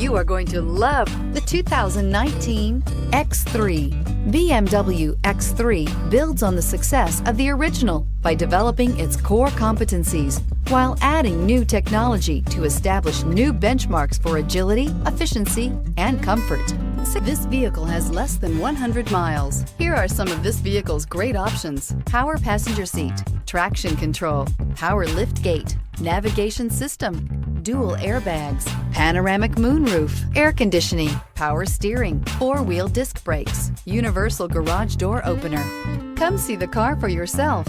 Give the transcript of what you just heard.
You are going to love the 2019 X3. BMW X3 builds on the success of the original by developing its core competencies while adding new technology to establish new benchmarks for agility, efficiency, and comfort. This vehicle has less than 100 miles. Here are some of this vehicle's great options: power passenger seat, traction control, power lift gate, navigation system, dual airbags, panoramic moonroof, air conditioning, power steering, four-wheel disc brakes, universal garage door opener. Come see the car for yourself.